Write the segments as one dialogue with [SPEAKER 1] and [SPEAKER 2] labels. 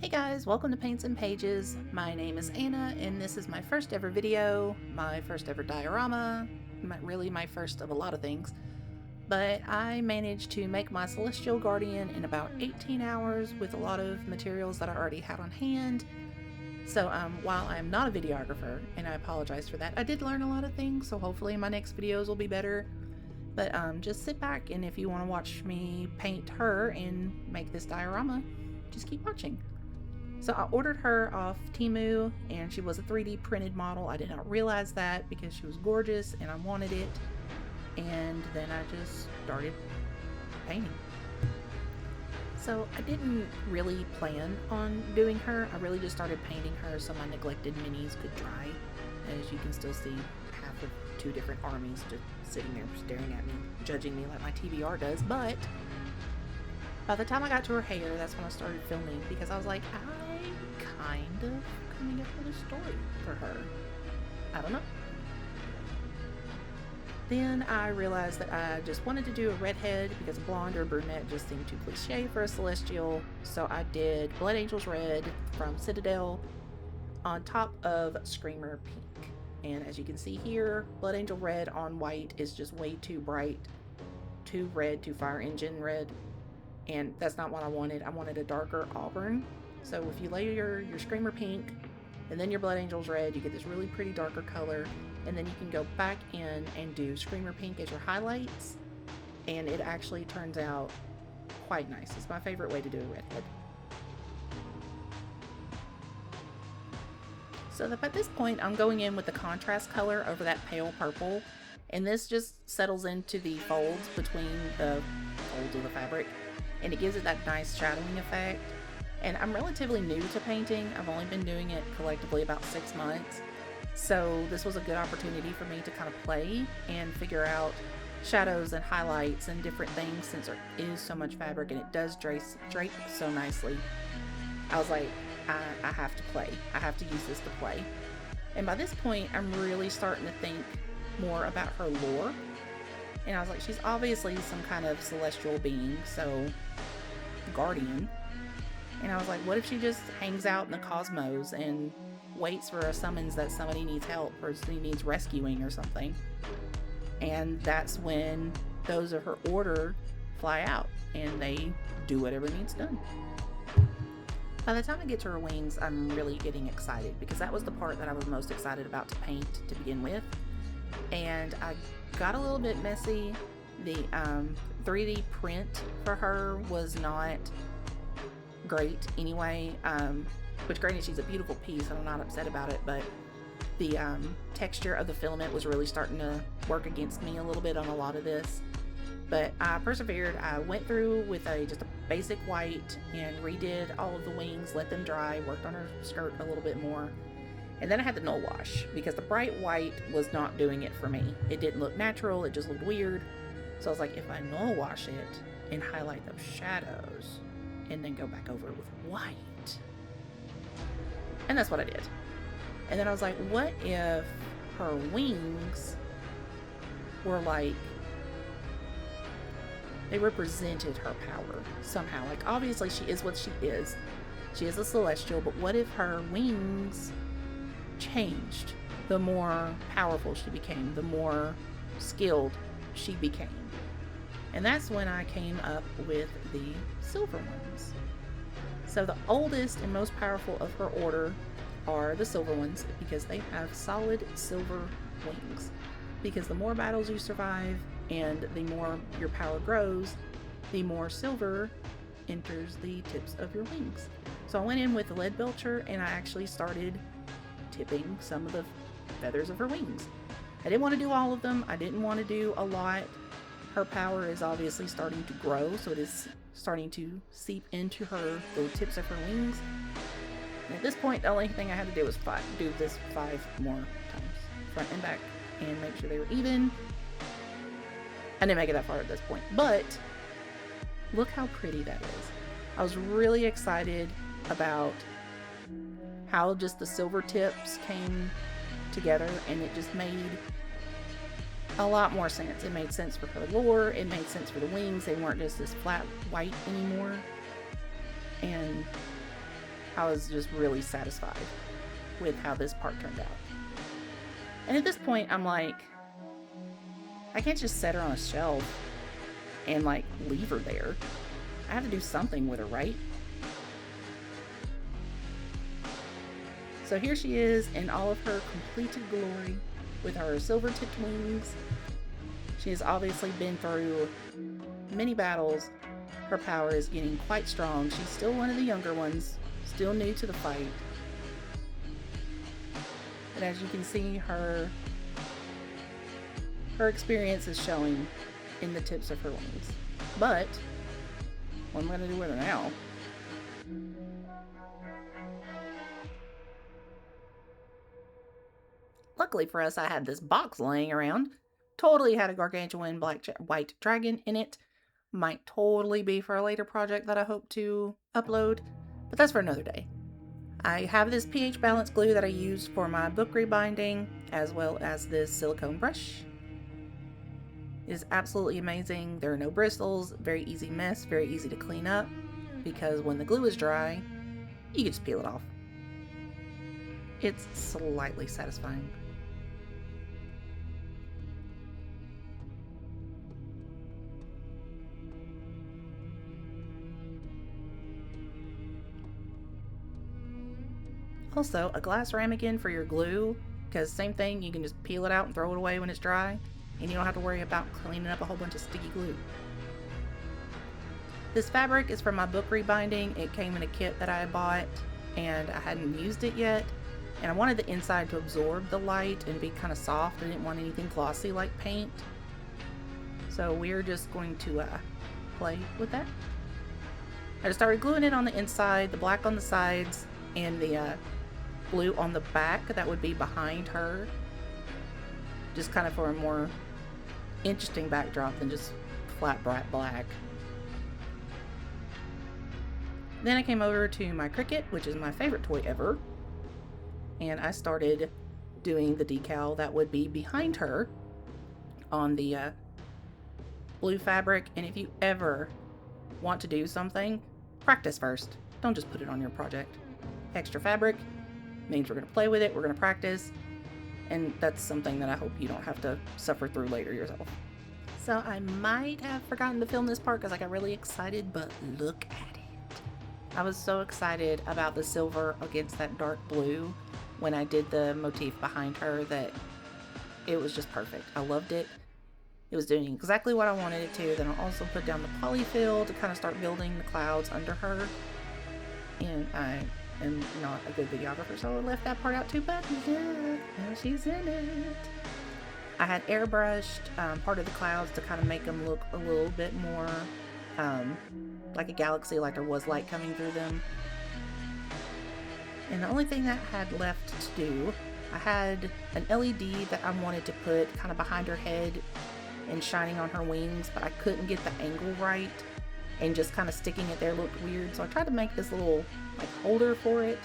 [SPEAKER 1] Hey guys, welcome to Paints and Pages. My name is Anna and this is my first ever video, my first ever diorama, really my first of a lot of things. But I managed to make my Celestial Guardian in about 18 hours with a lot of materials that I already had on hand. So while I'm not a videographer, and I apologize for that, I did learn a lot of things, so hopefully my next videos will be better. But just sit back, and if you want to watch me paint her and make this diorama, just keep watching. So I ordered her off Temu, and she was a 3D printed model. I did not realize that because she was gorgeous and I wanted it. And then I just started painting. So I didn't really plan on doing her. I really just started painting her so my neglected minis could dry. As you can still see, half of two different armies just sitting there staring at me, judging me like my TBR does. But by the time I got to her hair, that's when I started filming, because I was like, I'm kind of coming up with a story for her. I don't know. Then I realized that I just wanted to do a redhead because a blonde or a brunette just seemed too cliche for a Celestial. So I did Blood Angels Red from Citadel on top of Screamer Pink. And as you can see here, Blood Angel Red on white is just way too bright, too red, too Fire Engine red. And that's not what I wanted. I wanted a darker auburn. So if you layer your Screamer Pink and then your Blood Angels Red, you get this really pretty darker color. And then you can go back in and do Screamer Pink as your highlights. And it actually turns out quite nice. It's my favorite way to do a redhead. So at this point, I'm going in with the contrast color over that pale purple. And this just settles into the folds between the folds of the fabric. And it gives it that nice shadowing effect. And I'm relatively new to painting. I've only been doing it collectively about 6 months. So this was a good opportunity for me to kind of play and figure out shadows and highlights and different things, since there is so much fabric and it does drape so nicely. I was like, I have to play. I have to use this to play. And by this point, I'm really starting to think more about her lore. And I was like, she's obviously some kind of celestial being, so guardian. And I was like, what if she just hangs out in the cosmos and waits for a summons that somebody needs help or somebody needs rescuing or something? And that's when those of her order fly out and they do whatever needs done. By the time I get to her wings, I'm really getting excited, because that was the part that I was most excited about to paint to begin with. And I got a little bit messy. The 3D print for her was not great anyway, which granted, she's a beautiful piece and I'm not upset about it, but the texture of the filament was really starting to work against me a little bit on a lot of this. But I persevered. I went through with just a basic white and redid all of the wings, let them dry, worked on her skirt a little bit more. And then I had the null wash, because the bright white was not doing it for me. It didn't look natural, it just looked weird. So I was like, if I null wash it and highlight those shadows and then go back over it with white. And that's what I did. And then I was like, what if her wings were like, they represented her power somehow? Like, obviously she is what she is. She is a Celestial, but what if her wings changed the more powerful she became, the more skilled she became? And that's when I came up with the silver ones. So the oldest and most powerful of her order are the silver ones, because they have solid silver wings. Because the more battles you survive and the more your power grows, the more silver enters the tips of your wings. So I went in with the lead belcher and I actually started tipping some of the feathers of her wings. I didn't want to do all of them. I didn't want to do a lot. Her power is obviously starting to grow, so it is starting to seep into the tips of her wings. And at this point, the only thing I had to do was do this 5 more times, front and back, and make sure they were even. I didn't make it that far at this point, but look how pretty that is. I was really excited about how just the silver tips came together, and it just made a lot more sense. It made sense for her lore, it made sense for the wings. They weren't just this flat white anymore. And I was just really satisfied with how this part turned out. And at this point, I'm like, I can't just set her on a shelf and like leave her there. I have to do something with her, right? So here she is in all of her completed glory with her silver tipped wings. She has obviously been through many battles. Her power is getting quite strong. She's still one of the younger ones, still new to the fight. But as you can see, her experience is showing in the tips of her wings. But what am I going to do with her now? Luckily for us, I had this box laying around. Totally had a gargantuan white dragon in it. Might totally be for a later project that I hope to upload, but that's for another day. I have this pH balance glue that I used for my book rebinding, as well as this silicone brush. It is absolutely amazing. There are no bristles, very easy mess, very easy to clean up, because when the glue is dry, you can just peel it off. It's slightly satisfying. Also, a glass ramekin for your glue, because same thing, you can just peel it out and throw it away when it's dry, and you don't have to worry about cleaning up a whole bunch of sticky glue. This fabric is from my book rebinding. It came in a kit that I bought, and I hadn't used it yet, and I wanted the inside to absorb the light and be kind of soft. I didn't want anything glossy like paint, so we're just going to play with that. I just started gluing it on the inside, the black on the sides, and the blue on the back that would be behind her, just kind of for a more interesting backdrop than just flat bright black. Then I came over to my Cricut, which is my favorite toy ever, and I started doing the decal that would be behind her on the blue fabric. And if you ever want to do something, practice first. Don't just put it on your project. Extra fabric means we're going to play with it, we're going to practice, and that's something that I hope you don't have to suffer through later yourself. So I might have forgotten to film this part because I got really excited, but look at it. I was so excited about the silver against that dark blue when I did the motif behind her that it was just perfect. I loved it. It was doing exactly what I wanted it to. Then I also put down the polyfill to kind of start building the clouds under her. And I am not a good videographer, so I left that part out too, but yeah, now she's in it. I had airbrushed part of the clouds to kind of make them look a little bit more like a galaxy, like there was light coming through them. And the only thing that I had left to do, I had an LED that I wanted to put kind of behind her head and shining on her wings, but I couldn't get the angle right, and just kind of sticking it there looked weird. So I tried to make this little like holder for it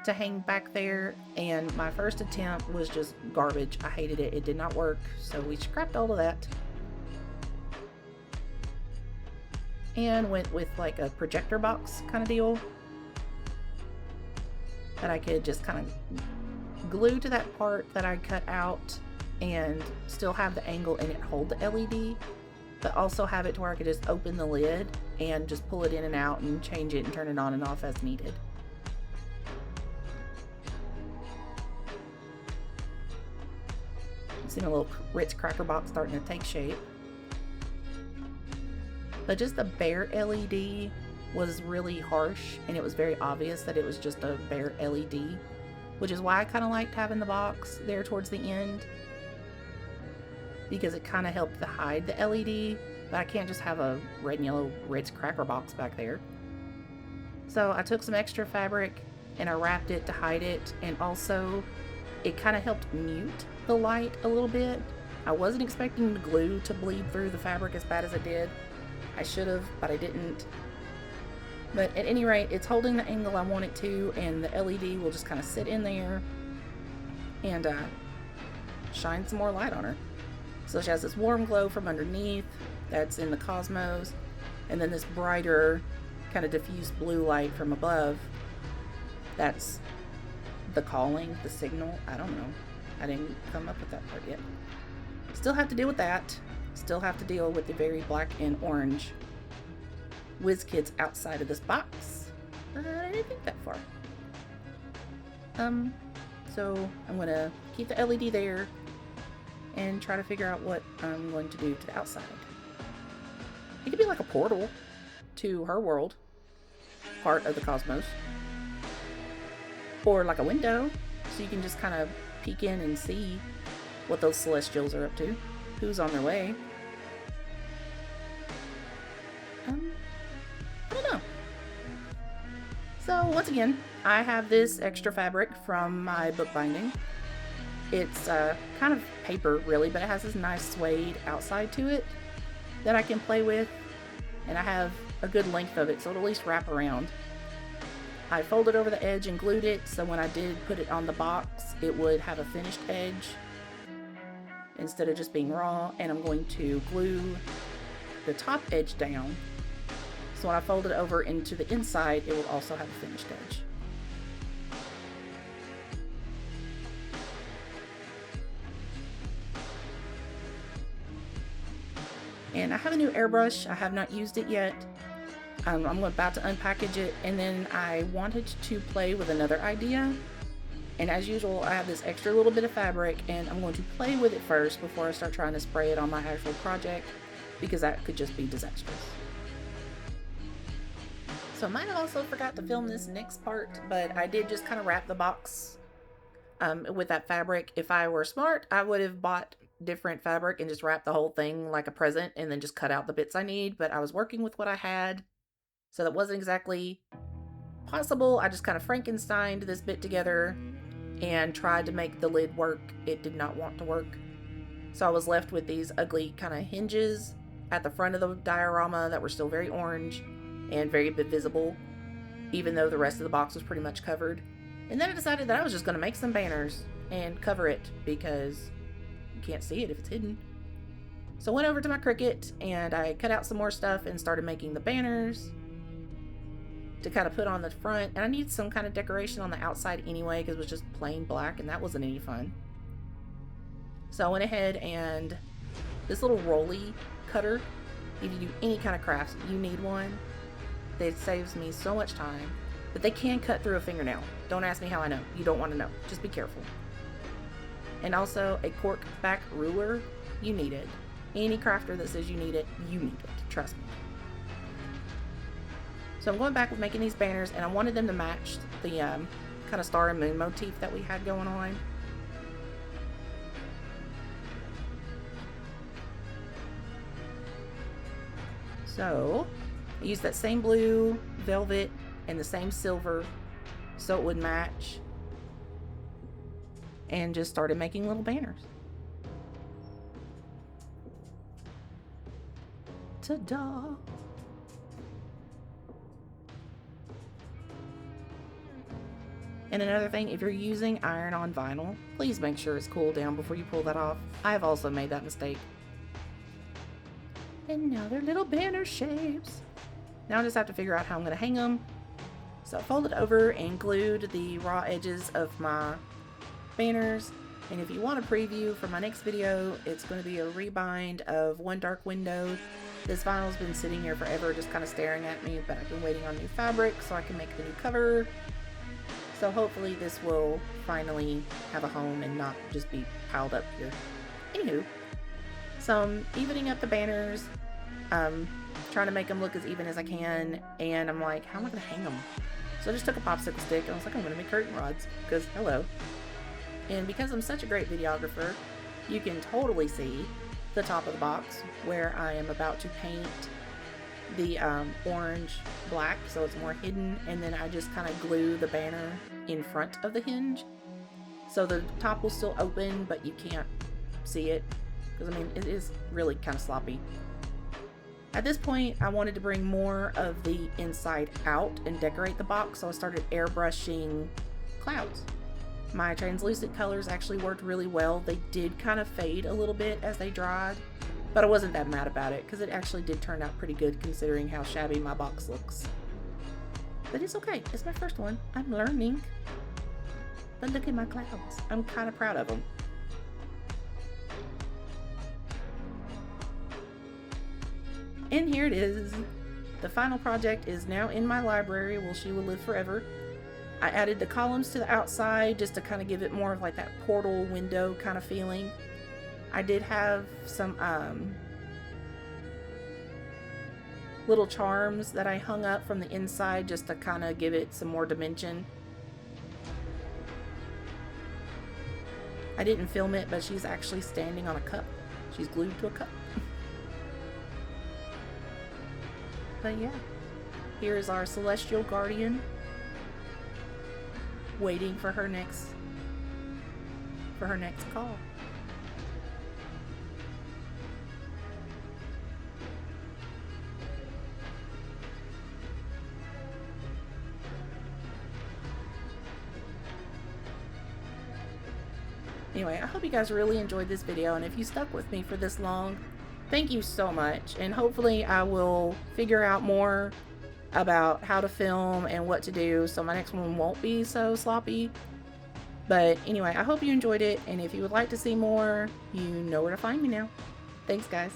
[SPEAKER 1] to hang back there, and my first attempt was just garbage. I hated it. It did not work, so we scrapped all of that and went with like a projector box kind of deal that I could just kind of glue to that part that I cut out and still have the angle in it hold the LED, but also have it to where I could just open the lid and just pull it in and out and change it and turn it on and off as needed. See my little Ritz cracker box starting to take shape. But just the bare LED was really harsh, and it was very obvious that it was just a bare LED, which is why I kind of liked having the box there towards the end, because it kind of helped to hide the LED, but I can't just have a red and yellow Ritz cracker box back there. So I took some extra fabric and I wrapped it to hide it, and also it kind of helped mute the light a little bit. I wasn't expecting the glue to bleed through the fabric as bad as it did. I should have, but I didn't. But at any rate, it's holding the angle I want it to, and the LED will just kind of sit in there and shine some more light on her. So she has this warm glow from underneath that's in the cosmos, and then this brighter kind of diffused blue light from above That's the calling, the signal. I don't know. I didn't come up with that part yet. Still have to deal with that. Still have to deal with the very black and orange WizKids outside of this box. I didn't think that far. So I'm gonna keep the LED there and try to figure out what I'm going to do to the outside. It could be like a portal to her world, part of the cosmos. Or like a window, so you can just kind of peek in and see what those celestials are up to, who's on their way. I don't know. So once again, I have this extra fabric from my bookbinding. It's kind of paper really, but it has this nice suede outside to it that I can play with, and I have a good length of it, so it'll at least wrap around. I folded over the edge and glued it, so when I did put it on the box, it would have a finished edge instead of just being raw. And I'm going to glue the top edge down, so when I fold it over into the inside, it will also have a finished edge. And I have a new airbrush. I have not used it yet. I'm about to unpackage it, and then I wanted to play with another idea. And as usual, I have this extra little bit of fabric, and I'm going to play with it first before I start trying to spray it on my actual project, because that could just be disastrous. So I might have also forgot to film this next part, but I did just kind of wrap the box with that fabric. If I were smart, I would have bought different fabric and just wrapped the whole thing like a present and then just cut out the bits I need, but I was working with what I had, so that wasn't exactly possible. I just kind of Frankensteined this bit together and tried to make the lid work. It did not want to work, so I was left with these ugly kind of hinges at the front of the diorama that were still very orange and very visible, even though the rest of the box was pretty much covered. And then I decided that I was just going to make some banners and cover it, because you can't see it if it's hidden. So I went over to my Cricut and I cut out some more stuff and started making the banners to kind of put on the front. And I needed some kind of decoration on the outside anyway, because it was just plain black and that wasn't any fun. So I went ahead, and this little rolly cutter, if you do any kind of crafts, you need one. It saves me so much time, but they can cut through a fingernail. Don't ask me how I know. You don't want to know. Just be careful. And also a cork back ruler. You need it. Any crafter that says you need it, you need it. Trust me. So I'm going back with making these banners, and I wanted them to match the kind of star and moon motif that we had going on. So I used that same blue velvet and the same silver so it would match, and just started making little banners. Ta-da! And another thing, if you're using iron-on vinyl, please make sure it's cooled down before you pull that off. I've also made that mistake. And now they're little banner shapes. Now I just have to figure out how I'm going to hang them. So I folded over and glued the raw edges of my banners. And if you want a preview for my next video, it's going to be a rebind of One Dark Window. This vinyl's been sitting here forever just kind of staring at me, but I've been waiting on new fabric so I can make the new cover. So hopefully this will finally have a home and not just be piled up here. Anywho, so I'm evening up the banners, trying to make them look as even as I can, and I'm like, how am I going to hang them? So I just took a popsicle stick and I was like, I'm going to make curtain rods, because hello. And because I'm such a great videographer, you can totally see the top of the box where I am about to paint the orange black, so it's more hidden, and then I just kind of glue the banner in front of the hinge, so the top will still open but you can't see it, because I mean it is really kind of sloppy. At this point I wanted to bring more of the inside out and decorate the box, so I started airbrushing clouds. My translucent colors actually worked really well. They did kind of fade a little bit as they dried, but I wasn't that mad about it because it actually did turn out pretty good considering how shabby my box looks. But it's okay. It's my first one. I'm learning. But look at my clouds. I'm kind of proud of them. And here it is. The final project is now in my library. Well, she will live forever. I added the columns to the outside just to kind of give it more of like that portal window kind of feeling. I did have some little charms that I hung up from the inside just to kind of give it some more dimension. I didn't film it, but she's actually standing on a cup. She's glued to a cup. But yeah, here is our celestial guardian waiting for her next call. Anyway, I hope you guys really enjoyed this video, and if you stuck with me for this long, thank you so much. And hopefully I will figure out more about how to film and what to do so my next one won't be so sloppy. But anyway, I hope you enjoyed it, and if you would like to see more, you know where to find me now. Thanks, guys.